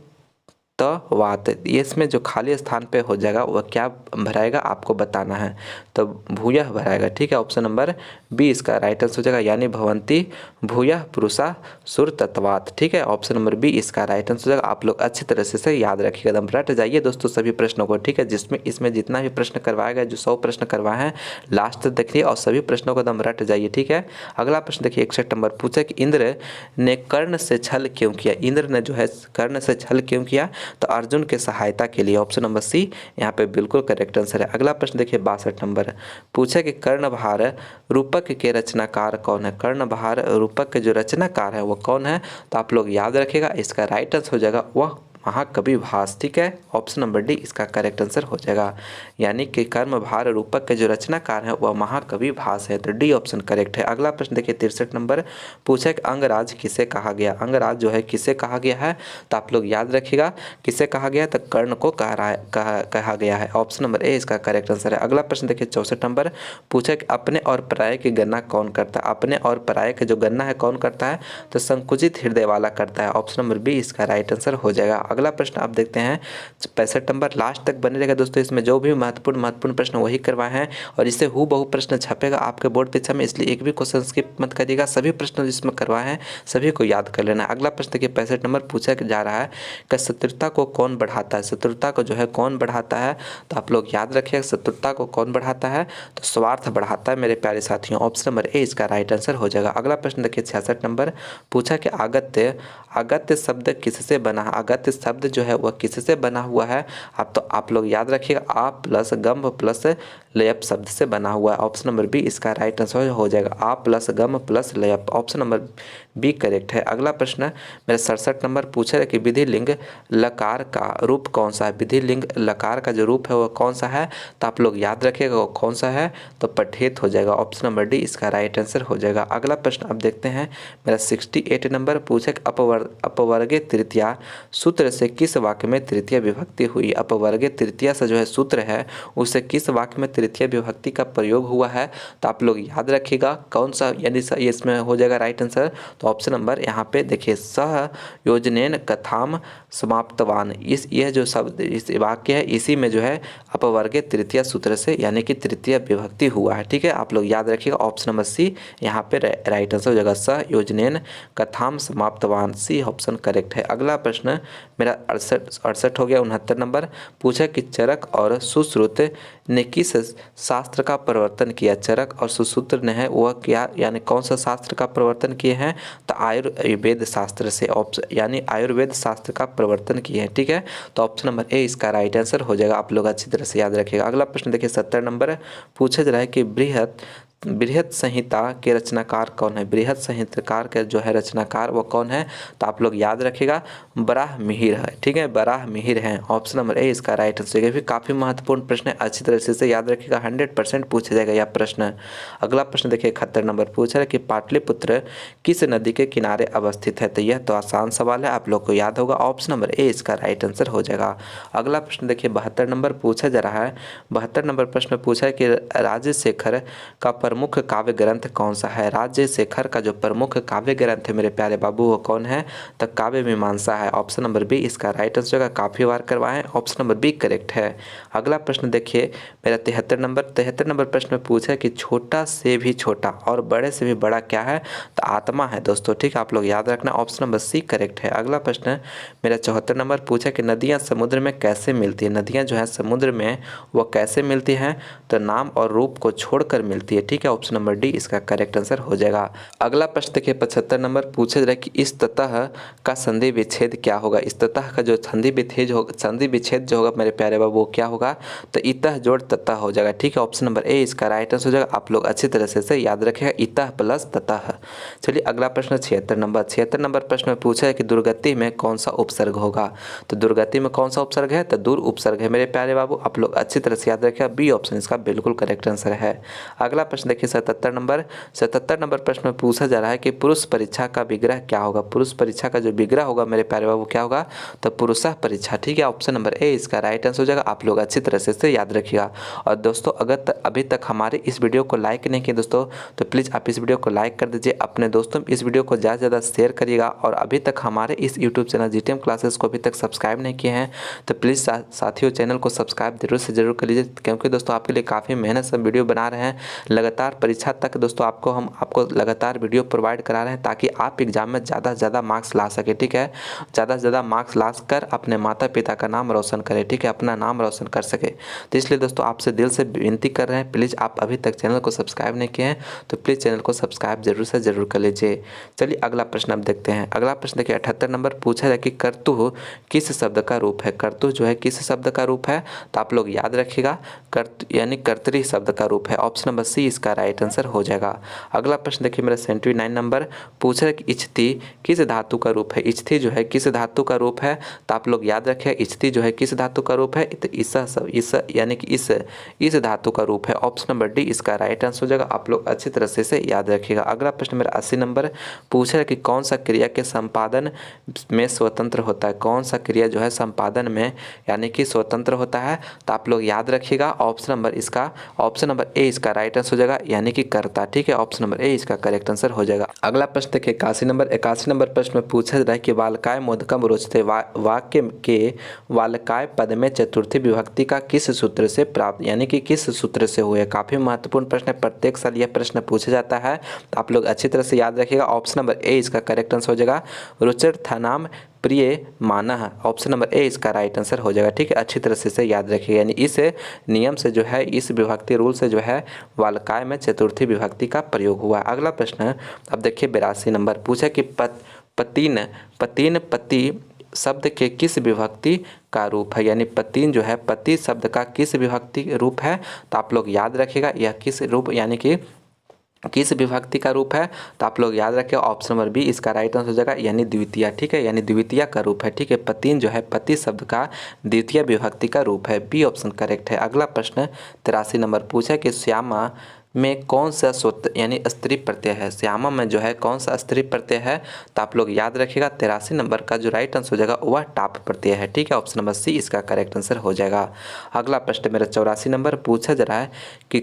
वात, ये इसमें जो खाली स्थान पे हो जाएगा वह क्या भराएगा आपको बताना है। तो भूयः भराएगा। ठीक है, ऑप्शन नंबर बी इसका राइट आंसर हो जाएगा, यानी भवंती भूयः पुरुषा सुर तत्वात। ठीक है, ऑप्शन नंबर बी इसका राइट आंसर हो जाएगा। आप लोग अच्छी तरह से याद रखिएगा, एकदम रट जाइए दोस्तों सभी प्रश्नों को। ठीक है, जिसमें इसमें जितना भी प्रश्न करवाया गया, जो 100 प्रश्न करवाए हैं लास्ट तक देखिए और सभी प्रश्नों को एकदम रट जाइए। ठीक है, अगला प्रश्न देखिए 61 नंबर पूछा कि इंद्र ने कर्ण से छल क्यों किया? इंद्र ने जो है कर्ण से छल क्यों किया? तो अर्जुन के सहायता के लिए। ऑप्शन नंबर सी यहाँ पे बिल्कुल करेक्ट आंसर है। अगला प्रश्न देखिए 62 नंबर पूछा कि कर्णभार रूपक के रचनाकार कौन है? कर्णभार रूपक के जो रचनाकार है वो कौन है? तो आप लोग याद रखिएगा, इसका राइट आंसर हो जाएगा वह महाकवि भास। ठीक है, ऑप्शन नंबर डी इसका करेक्ट आंसर हो जाएगा, यानी कि कर्मभार रूपक के जो रचनाकार है वह महाकवि भास है। तो डी ऑप्शन करेक्ट है। अगला प्रश्न देखिए 63 नंबर पूछा कि अंगराज किसे कहा गया? अंगराज जो है किसे कहा गया है? तो आप लोग याद रखिएगा किसे कहा गया? तो कर्ण को कहा गया है। ऑप्शन नंबर ए इसका करेक्ट आंसर है। अगला प्रश्न देखिए 64 नंबर पूछा कि अपने और पराये की गणना कौन करता है? अपने और पराये की जो गणना है कौन करता है? तो संकुचित हृदय वाला करता है। ऑप्शन नंबर बी इसका राइट आंसर हो जाएगा। अगला प्रश्न आप देखते हैं 65 नंबर, लास्ट तक बने रहेगा दोस्तों। इसमें जो भी महत्वपूर्ण प्रश्न वही करवाए हैं और इससे हूबहू प्रश्न छपेगा आपके बोर्ड परीक्षा में, इसलिए एक भी क्वेश्चन स्किप मत करिएगा। सभी प्रश्न जिसमें करवाए हैं सभी को याद कर लेना। अगला प्रश्न देखिए 65 नंबर पूछा जा रहा है कि शत्रुता को कौन बढ़ाता है? शत्रुता को जो है कौन बढ़ाता है? तो आप लोग याद रखिए, शत्रुता को कौन बढ़ाता है? तो स्वार्थ बढ़ाता है मेरे प्यारे साथियों। ऑप्शन नंबर ए इसका राइट आंसर हो जाएगा। अगला प्रश्न देखिए 66 नंबर पूछा कि अगत्य शब्द किससे बना? अगत्य शब्द जो है वह किससे बना हुआ है? आप लोग याद रखिएगा, आ प्लस गम प्लस लयप शब्द से बना हुआ है। ऑप्शन नंबर बी इसका राइट आंसर हो जाएगा, आ प्लस गम प्लस लयप। ऑप्शन नंबर बी करेक्ट है। अगला प्रश्न मेरा 67 नंबर पूछा है कि विधि लिंग लकार का रूप कौन सा है? विधि लिंग लकार का जो रूप है वह कौन सा है? तो आप लोग याद रखिएगा वो कौन सा है? तो पठेत हो जाएगा। ऑप्शन नंबर डी इसका राइट आंसर हो जाएगा। अगला प्रश्न अब देखते हैं मेरा 68 नंबर पूछा कि अपवर्गे तृतीया सूत्र से किस वाक्य में तृतीय विभक्ति हुई? अपवर्गे तृतीया से जो है सूत्र है उससे किस वाक्य में तृतीय विभक्ति का प्रयोग हुआ है? तो आप लोग याद रखिएगा कौन सा, यानी इसमें हो जाएगा राइट आंसर। तो ऑप्शन नंबर यहाँ पे देखिए सह योजनेन कथाम समाप्तवान, यह जो शब्द इस वाक्य है इसी में जो है अपवर्गे तृतीय सूत्र से यानी कि तृतीय विभक्ति हुआ है। ठीक है, आप लोग याद रखिएगा ऑप्शन नंबर सी यहाँ पे राइट आंसर हो जाएगा, सह योजनेन कथाम समाप्तवान। सी ऑप्शन करेक्ट है। अगला प्रश्न मेरा 68 हो गया। 69 नंबर पूछा कि चरक और सुश्रुत ने किस शास्त्र का प्रवर्तन किया? चरक और सुश्रुत ने है वह क्या, यानी कौन सा शास्त्र का प्रवर्तन किए हैं? तो आयुर्वेद शास्त्र से, यानी आयुर्वेद शास्त्र का प्रवर्तन किए हैं। ठीक है, तो ऑप्शन नंबर ए इसका राइट आंसर हो जाएगा। आप लोग अच्छी तरह से याद रखिएगा। अगला प्रश्न देखिए 70 नंबर पूछा जा रहा है कि बृहत बृहत संहिता के रचनाकार कौन है? बृहत संहिताकार के जो है रचनाकार वो कौन है? तो आप लोग याद रखिएगा बराहमिहिर है। ठीक है, बराहमिहिर है। ऑप्शन नंबर ए इसका राइट आंसर है। भी काफ़ी महत्वपूर्ण प्रश्न है, अच्छी तरह से याद रखिएगा, 100% पूछा जाएगा यह प्रश्न। अगला प्रश्न देखिए 71 नंबर पूछा है कि पाटलिपुत्र किस नदी के किनारे अवस्थित है? तो यह तो आसान सवाल है, आप लोग को याद होगा। ऑप्शन नंबर ए इसका राइट आंसर हो जाएगा। अगला प्रश्न देखिए 72 नंबर पूछा जा रहा है। 72 नंबर प्रश्न में पूछा है कि राजशेखर का प्रमुख काव्य ग्रंथ कौन सा है? राजशेखर का जो प्रमुख काव्य ग्रंथ है मेरे प्यारे बाबू वो कौन है? तो काव्य मीमांसा है। ऑप्शन नंबर बी इसका राइट आंसर होगा। काफी बार करवाएं, ऑप्शन नंबर बी करेक्ट है। अगला प्रश्न देखिए मेरा 73 नंबर प्रश्न में पूछा है कि छोटा से भी छोटा और बड़े से भी बड़ा क्या है? तो आत्मा है दोस्तों। ठीक है, आप लोग याद रखना, ऑप्शन नंबर सी करेक्ट है। अगला प्रश्न मेरा 74 नंबर पूछा कि नदियाँ समुद्र में कैसे मिलती है? नदियाँ जो है समुद्र में वो कैसे मिलती हैं? तो नाम और रूप को छोड़कर मिलती है। ठीक है, ऑप्शन नंबर डी इसका करेक्ट आंसर हो जाएगा। अगला प्रश्न देखिए 75 नंबर पूछा जा रहा है कि इस ततः का संधि विच्छेद क्या होगा? इस ततः का जो संधि विच्छेद जो होगा मेरे प्यारे बाबू वो क्या होगा? तो इतः जोड़ ततः हो जाएगा। ठीक है, ऑप्शन नंबर ए इसका राइट आंसर हो जाएगा। आप लोग अच्छी तरह से याद रखेगा, इतः प्लस ततः। चलिए अगला प्रश्न 76 नंबर प्रश्न में पूछा है कि दुर्गति में कौन सा उपसर्ग होगा? तो दुर्गति में कौन सा उपसर्ग है? तो दूर उपसर्ग है मेरे प्यारे बाबू, आप लोग अच्छी तरह से याद रखेगा, बी ऑप्शन इसका बिल्कुल करेक्ट आंसर है। अगला प्रश्न देखिए 77 नंबर प्रश्न में पूछा जा रहा है कि पुरुष परीक्षा का विग्रह क्या होगा? पुरुष परीक्षा का जो विग्रह होगा मेरे प्यारे बाबू क्या होगा? तो पुरुषः परीक्षा। ठीक है, ऑप्शन नंबर ए इसका राइट आंसर हो जाएगा। आप लोग अच्छी तरह से याद रखिएगा। और दोस्तों अगर अभी तक हमारे इस वीडियो को लाइक नहीं किया दोस्तों तो प्लीज़ आप इस वीडियो को लाइक कर दीजिए, अपने दोस्तों में इस वीडियो को ज़्यादा से ज़्यादा शेयर करिएगा। और अभी तक हमारे इस यूट्यूब चैनल जीटीएम क्लासेस को अभी तक सब्सक्राइब नहीं किए हैं तो प्लीज़ साथियों चैनल को सब्सक्राइब जरूर कर लीजिए, क्योंकि दोस्तों आपके लिए काफ़ी मेहनत से वीडियो बना रहे हैं। लगातार परीक्षा तक दोस्तों आपको लगातार वीडियो प्रोवाइड करा रहे हैं ताकि आप एग्जाम में ज़्यादा से ज़्यादा मार्क्स ला सके। ठीक है, ज़्यादा से ज़्यादा मार्क्स ला कर अपने माता पिता का नाम रोशन करें। ठीक है, अपना नाम रोशन कर सके। तो इसलिए दोस्तों आपसे दिल से विनती कर रहे हैं, प्लीज़ आप अभी तक चैनल को सब्सक्राइब नहीं किए हैं तो प्लीज़ चैनल को सब्सक्राइब जरूर कर लीजिए। चलिए अगला प्रश्न अब देखते हैं। अगला प्रश्न देखिए 78 नंबर पूछा है कि कर्तु किस शब्द का रूप है? कर्तु जो है किस शब्द का रूप है? तो आप लोग याद रखिएगा यानी कर्तरी शब्द का रूप है। ऑप्शन नंबर सी इसका राइट आंसर हो जाएगा। अगला प्रश्न देखिए मेरा 79 नंबर पूछा है कि इच्छति किस धातु का रूप है? इच्छति जो है किस धातु का रूप है? तो आप लोग याद रखिएगा इच्छति जो है किस धातु का रूप है? तो इस यानी कि इस धातु का रूप है। ऑप्शन नंबर डी इसका राइट आंसर हो जाएगा। आप लोग अच्छी तरह से याद रखिएगा। अगला प्रश्न मेरा 80 नंबर पूछा है कि कौन सा क्रिया के संपादन में स्वतंत्र होता है? कौन सा क्रिया जो है संपादन में यानी कि स्वतंत्र होता है? तो आप लोग याद रखिएगा ऑप्शन नंबर ए इसका राइट आंसर हो जाएगा, यानी कि कर्ता। ठीक है, ऑप्शन नंबर ए इसका करेक्ट आंसर हो जाएगा। अगला प्रश्न देखिए 81 नंबर प्रश्न में पूछा जा रहा है कि वालकाय मोदकम रोचते वाक्य के वालकाय पद में चतुर्थी विभक्ति का किस सूत्र से प्राप्त यानी कि किस सूत्र से हुए? काफी महत्वपूर्ण प्रश्न है, प्रत्येक साल यह प्रश्न पूछा जाता है, तो आप लोग अच्छी तरह से याद रखिएगा। ऑप्शन नंबर ए इसका करेक्ट आंसर हो जाएगा, रुचिरथानाम प्रिय माना है। ऑप्शन नंबर ए इसका राइट आंसर हो जाएगा। ठीक है, अच्छी तरह से याद रखिएगा, यानी इस नियम से जो है इस विभक्ति रूल से जो है वालकाय में चतुर्थी विभक्ति का प्रयोग हुआ। अगला प्रश्न अब देखिए 82 नंबर पूछा कि पतिन पति शब्द के किस विभक्ति का रूप है? यानी पतिन जो है पति शब्द का किस विभक्ति रूप है? तो आप लोग याद रखिएगा यह किस रूप यानी कि किस विभक्ति का रूप है? तो आप लोग याद रखें ऑप्शन नंबर बी इसका राइट आंसर हो जाएगा, यानी द्वितीय। ठीक है, यानी द्वितीय का रूप है। ठीक है, पतिन जो है पति शब्द का द्वितीय विभक्ति का रूप है, बी ऑप्शन करेक्ट है। अगला प्रश्न 83 नंबर पूछा कि श्यामा में कौन सा यानी स्त्री प्रत्यय है? श्यामा में जो है कौन सा स्त्री प्रत्यय है? तो आप लोग याद रखिएगा 83 नंबर का जो राइट आंसर हो जाएगा वह टाप प्रत्यय है। ठीक है, ऑप्शन नंबर सी इसका करेक्ट आंसर हो जाएगा। अगला प्रश्न मेरा 84 नंबर पूछा जा रहा है कि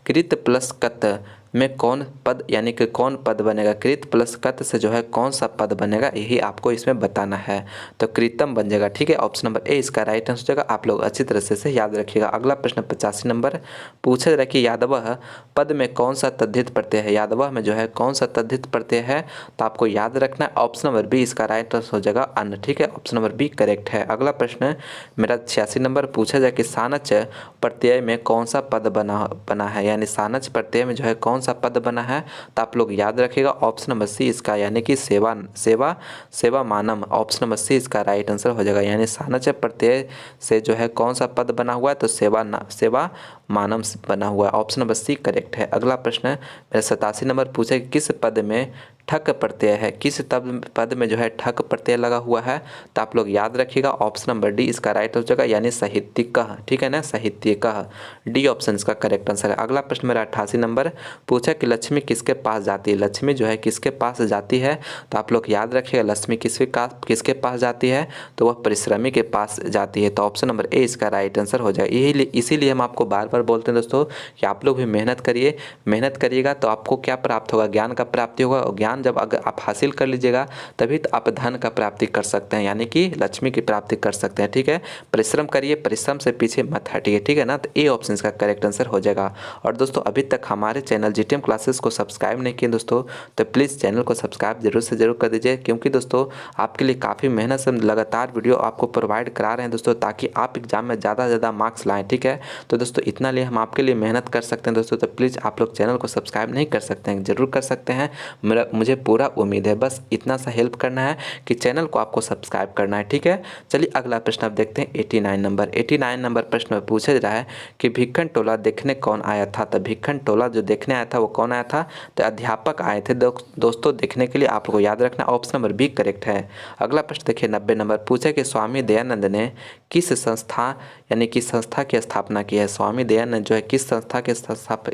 कृत प्लस कत में कौन पद यानी कि कौन पद बनेगा? कृत प्लस कत से जो है कौन सा पद बनेगा यही आपको इसमें बताना है, तो कृतम बन जाएगा। ठीक है, ऑप्शन नंबर ए इसका राइट आंसर हो जाएगा। आप लोग अच्छी तरह से याद रखिएगा। अगला प्रश्न 85 नंबर पूछा जा रहा है कि यादवः पद में कौन सा तद्धित प्रत्यय है? यादवः में जो है कौन सा तद्धित प्रत्यय है? तो आपको याद रखना है ऑप्शन नंबर बी इसका राइट आंसर हो जाएगा अन्न। ठीक है, ऑप्शन नंबर बी करेक्ट है। अगला प्रश्न मेरा 86 नंबर पूछा जाए कि सानच प्रत्यय में कौन सा पद बना है? यानी सानच प्रत्यय में जो है कौन सा पद बना है, तो आप लोग याद रखिएगा ऑप्शन नंबर सी इसका, यानी कि सेवा मानम। ऑप्शन नंबर सी इसका राइट आंसर हो जाएगा, यानी सानच प्रत्यय से जो है कौन सा पद बना हुआ है, तो सेवा मानम बना हुआ है। ऑप्शन नंबर सी करेक्ट है। अगला प्रश्न मेरा 87 नंबर पूछे किस पद में ठक प्रत्यय है, किस पद में जो है ठक प्रत्यय लगा हुआ है, तो आप लोग याद रखिएगा ऑप्शन नंबर डी इसका राइट हो जाएगा, यानी साहित्यिकः। ठीक है ना, साहित्यिकः, डी ऑप्शन इसका करेक्ट आंसर है। अगला प्रश्न मेरा 88 नंबर पूछा कि लक्ष्मी किसके पास जाती है, लक्ष्मी जो है किसके पास जाती है, तो आप लोग याद रखिएगा लक्ष्मी किसके पास जाती है, तो वह परिश्रमी के पास जाती है, तो ऑप्शन नंबर ए इसका राइट आंसर हो जाएगा। इसीलिए हम आपको बार बार बोलते हैं दोस्तों कि आप लोग भी मेहनत करिए, मेहनत करिएगा तो आपको क्या प्राप्त होगा, ज्ञान का प्राप्ति होगा, और ज्ञान जब अगर आप हासिल कर लीजिएगा तभी तो आप धन का प्राप्ति कर सकते हैं, यानी कि लक्ष्मी की प्राप्ति कर सकते हैं। ठीक है, परिश्रम करिए, परिश्रम से पीछे मत हटिए। ठीक है ना, तो ए ऑप्शन इसका करेक्ट आंसर हो जाएगा। और दोस्तों अभी तक हमारे चैनल जीटीएम क्लासेस को सब्सक्राइब नहीं किए दोस्तों, तो प्लीज़ चैनल को सब्सक्राइब जरूर से जरूर कर दीजिए, क्योंकि दोस्तों आपके लिए काफ़ी मेहनत से लगातार वीडियो आपको प्रोवाइड करा रहे हैं दोस्तों, ताकि आप एग्जाम में ज़्यादा से ज़्यादा मार्क्स लाएँ। ठीक है, तो दोस्तों इतना लिए हम आपके लिए मेहनत कर सकते हैं दोस्तों, तो प्लीज़ आप लोग चैनल को सब्सक्राइब नहीं कर सकते हैं, जरूर कर सकते हैं। मुझे पूरा उम्मीद है, बस इतना सा हेल्प करना है कि चैनल को आपको सब्सक्राइब करना है। ठीक है, चलिए अगला प्रश्न आप देखते हैं 89 नंबर प्रश्न में पूछा जा रहा है कि भिक्खन टोला देखने कौन आया था, तो भिक्खन टोला जो देखने आया था वो कौन आया था, तो अध्यापक आए थे दोस्तों देखने के लिए, आप लोग को याद रखना ऑप्शन नंबर बी करेक्ट है। अगला प्रश्न देखिए 90 नंबर पूछा कि स्वामी दयानंद ने किस संस्था यानी कि संस्था की स्थापना की है, स्वामी दयानंद जो है किस संस्था के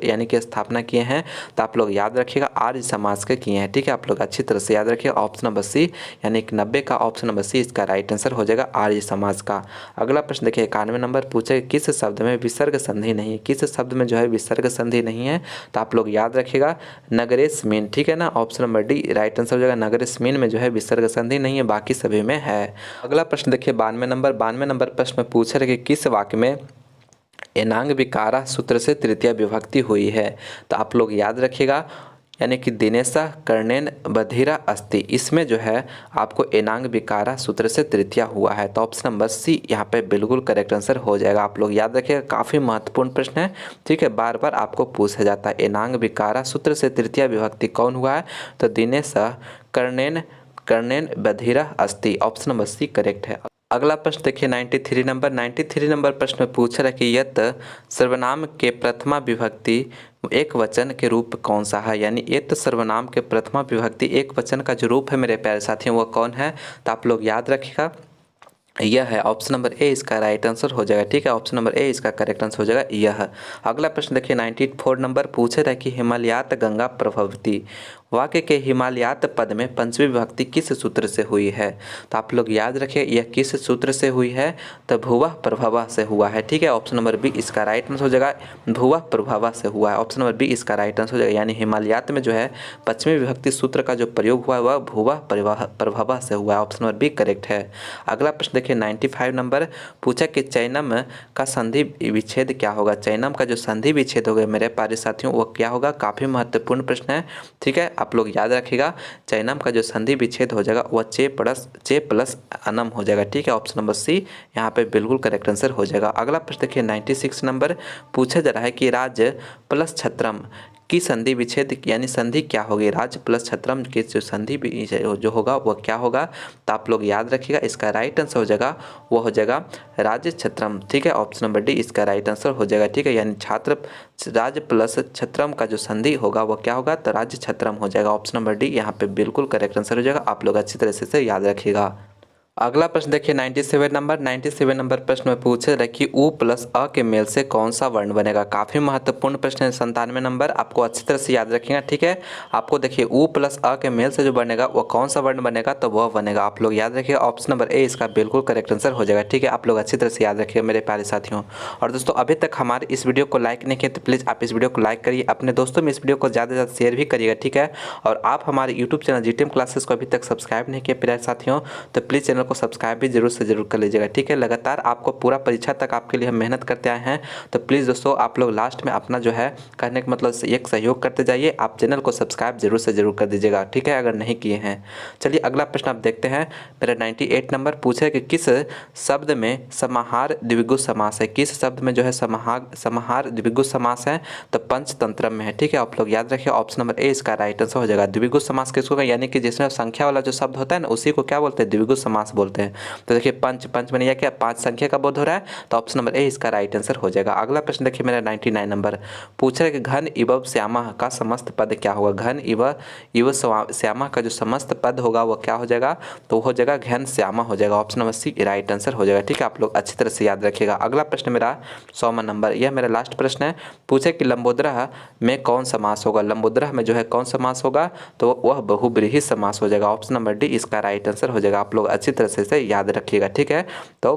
यानी कि स्थापना किए हैं, तो आप लोग याद रखिएगा आर्य समाज के किए हैं। ठीक है, आप लोग अच्छी तरह से याद रखिएगा ऑप्शन नंबर सी, यानी कि 90 का ऑप्शन नंबर सी इसका राइट आंसर हो जाएगा आर्य समाज का। अगला प्रश्न देखिए 91 नंबर पूछे किस शब्द में विसर्ग संधि नहीं है, किस शब्द में जो है विसर्ग संधि नहीं है, तो आप लोग याद रखिएगा नगरेशमीन। ठीक है ना, option number D right answer हो जाएगा, नगरेशमीन में जो है विसर्ग संधि नहीं है, बाकी सभी में है। अगला प्रश्न देखिए 92 नंबर प्रश्न में पूछ रहे कि किस वाक्य में एनांग विकारा सूत्र से तृतीया विभक्ति हुई है, तो आप लोग याद रखिएगा यानी कि दिनेशा कर्णेन बधिरा अस्ति, इसमें जो है आपको एनांग विकारा सूत्र से तृतीया हुआ है, तो ऑप्शन नंबर सी यहाँ पे बिल्कुल करेक्ट आंसर हो जाएगा। आप लोग याद रखिएगा काफ़ी महत्वपूर्ण प्रश्न है। ठीक है, बार बार आपको पूछा जाता है एनांग विकारा सूत्र से तृतीया विभक्ति कौन हुआ है, तो दिनेशा कर्णेन बधिरा अस्ति, ऑप्शन नंबर सी करेक्ट है। अगला प्रश्न देखिए 93 नंबर प्रश्न में पूछ रहा है कि यत सर्वनाम के प्रथमा विभक्ति एक वचन के रूप कौन सा है, यानी एत सर्वनाम के प्रथमा विभक्ति एक वचन का जो रूप है मेरे प्यारे साथियों वो कौन है, तो आप लोग याद रखिएगा यह है ऑप्शन नंबर ए इसका राइट आंसर हो जाएगा। ठीक है, ऑप्शन नंबर ए इसका करेक्ट आंसर हो जाएगा यह। अगला प्रश्न देखिए 94 नंबर पूछे रहा कि हिमालयात गंगा प्रभवती, वाक्य के हिमालयात पद में पंचमी विभक्ति किस सूत्र से हुई है, तो आप लोग याद रखिए यह किस सूत्र से हुई है, तो भुवः प्रभवः से हुआ है। ठीक है, ऑप्शन नंबर बी इसका राइट आंसर हो जाएगा, भुवः प्रभवः से हुआ है, ऑप्शन नंबर बी इसका राइट आंसर हो जाएगा, यानी हिमालयात में जो है पश्चिमी विभक्ति सूत्र का जो प्रयोग हुआ है वह भुवः प्रभवः से हुआ है, ऑप्शन नंबर बी करेक्ट है। अगला प्रश्न देखिए 95 नंबर पूछा कि चैनम का संधि विच्छेद क्या होगा, चैनम का जो संधि विच्छेद होगा मेरे प्यारे साथियों वो क्या होगा, काफ़ी महत्वपूर्ण प्रश्न है। ठीक है, आप लोग याद रखिएगा चैनम का जो संधि विच्छेद हो जाएगा वह चे प्लस अनम हो जाएगा। ठीक है, ऑप्शन नंबर सी यहाँ पे बिल्कुल करेक्ट आंसर हो जाएगा। अगला प्रश्न देखिए 96 नंबर पूछा जा रहा है कि राज प्लस छत्रम की संधि विच्छेद यानी संधि क्या होगी, राज प्लस छत्रम की जो संधि जो होगा वह क्या होगा, तो आप लोग याद रखिएगा इसका राइट आंसर हो जाएगा वो हो जाएगा राज छत्रम। ठीक है, ऑप्शन नंबर डी इसका राइट आंसर हो जाएगा। ठीक है, यानी छात्र राज प्लस छत्रम का जो संधि होगा वो क्या होगा, तो राज्य छत्रम हो जाएगा, ऑप्शन नंबर डी यहाँ पे बिल्कुल करेक्ट आंसर हो जाएगा। आप लोग अच्छी तरह से याद रखिएगा। अगला प्रश्न देखिए 97 नंबर प्रश्न में पूछे रहे कि उ प्लस अ के मेल से कौन सा वर्ण बनेगा, काफ़ी महत्वपूर्ण प्रश्न है। 97 नंबर आपको अच्छी तरह से याद रखिएगा। ठीक है, आपको देखिए उ प्लस अ के मेल से जो बनेगा वो कौन सा वर्ण बनेगा, तो वह बनेगा, आप लोग याद रखिएगा ऑप्शन नंबर ए इसका बिल्कुल करेक्ट आंसर हो जाएगा। ठीक है, आप लोग अच्छी तरह से याद रखिएगा मेरे प्यारे साथियों। और दोस्तों अभी तक हमारे इस वीडियो को लाइक नहीं किए तो प्लीज़ आप इस वीडियो को लाइक करिए, अपने दोस्तों में इस वीडियो को ज़्यादा से ज़्यादा शेयर भी करिएगा। ठीक है, और आप हमारे यूट्यूब चैनल जीटीएम क्लासेस को अभी तक सब्सक्राइब नहीं किए प्यारे साथियों तो प्लीज़ चैनल को सब्सक्राइब भी जरूर से जरूर कर लीजिएगा, ठीक है। लगातार आपको पूरा परीक्षा तक आपके लिए हम मेहनत करते आए हैं, तो प्लीज़ दोस्तों आप लोग लास्ट में अपना जो है कहने का मतलब एक सहयोग करते जाइए। आप चैनल को सब्सक्राइब जरूर से जरूर कर दीजिएगा, ठीक है, अगर नहीं किए हैं। चलिए अगला प्रश्न आप देखते हैं। मेरा 98 नंबर पूछे कि किस शब्द में समाहार द्विगु समास है। किस शब्द में जो है समाहार द्विगु समास है, तो पंचतंत्र में है, ठीक है। आप लोग याद रखिए ऑप्शन नंबर ए इसका राइट आंसर हो जाएगा। द्विगु समास किसको है, यानी कि जिसमें संख्या वाला जो शब्द होता है ना उसी को क्या बोलते हैं, द्विगु समास बोलते हैं। तो देखिए पंच मैंने यह क्या 5 संख्या का बोध हो रहा है, तो ऑप्शन नंबर ए इसका राइट आंसर हो जाएगा। अगला प्रश्न देखिए मेरा 99 नंबर पूछ रहा है कि घन इव श्यामा का समस्त पद क्या होगा। घन इव श्यामा का जो समस्त पद होगा वो क्या हो जाएगा, तो हो जाएगा घन श्यामा हो जाएगा। Option number C right answer हो जाएगा, ठीक है। आप लोग अच्छी तरह से याद रखिएगा। अगला प्रश्न मेरा 100वां नंबर, यह मेरा लास्ट प्रश्न है। पूछे कि लंबोदरा में कौन समास होगा। लंबोदरा में जो है कौन समास होगा, तो वह बहुब्रीहि समास हो जाएगा। ऑप्शन नंबर डी इसका राइट आंसर हो जाएगा। आप लोग अच्छी तरह से इसे याद रखिएगा, ठीक है। तो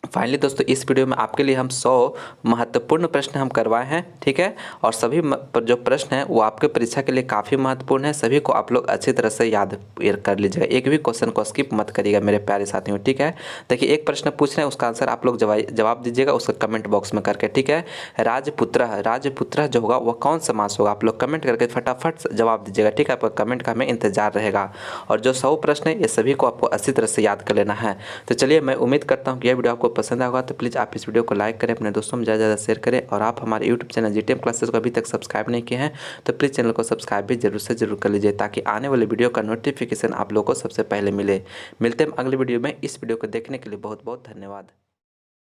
फाइनली दोस्तों इस वीडियो में आपके लिए हम 100 महत्वपूर्ण प्रश्न हम करवाए हैं, ठीक है। और सभी जो प्रश्न हैं वो आपके परीक्षा के लिए काफ़ी महत्वपूर्ण है। सभी को आप लोग अच्छी तरह से याद कर लीजिएगा, एक भी क्वेश्चन को स्किप मत करिएगा मेरे प्यारे साथियों, ठीक है। देखिए एक प्रश्न पूछ रहे हैं, उसका आंसर आप लोग जवाब दीजिएगा उसका कमेंट बॉक्स में करके, ठीक है। राजपुत्र जो होगा वह कौन समास होगा, आप लोग कमेंट करके फटाफट जवाब दीजिएगा, ठीक है। आपका कमेंट का हमें इंतजार रहेगा। और जो 100 प्रश्न है ये सभी को आपको अच्छी तरह से याद कर लेना है। तो चलिए मैं उम्मीद करता हूँ कि यह वीडियो आपको पसंद आएगा, तो प्लीज़ आप इस वीडियो को लाइक करें, अपने दोस्तों में ज़्यादा शेयर करें। और आप हमारे यूट्यूब चैनल जीटीएम क्लासेस को अभी तक सब्सक्राइब नहीं किए हैं तो प्लीज़ चैनल को सब्सक्राइब भी जरूर से जरूर कर लीजिए, ताकि आने वाले वीडियो का नोटिफिकेशन आप लोगों को सबसे पहले मिलते हैं अगले वीडियो में। इस वीडियो को देखने के लिए बहुत बहुत धन्यवाद।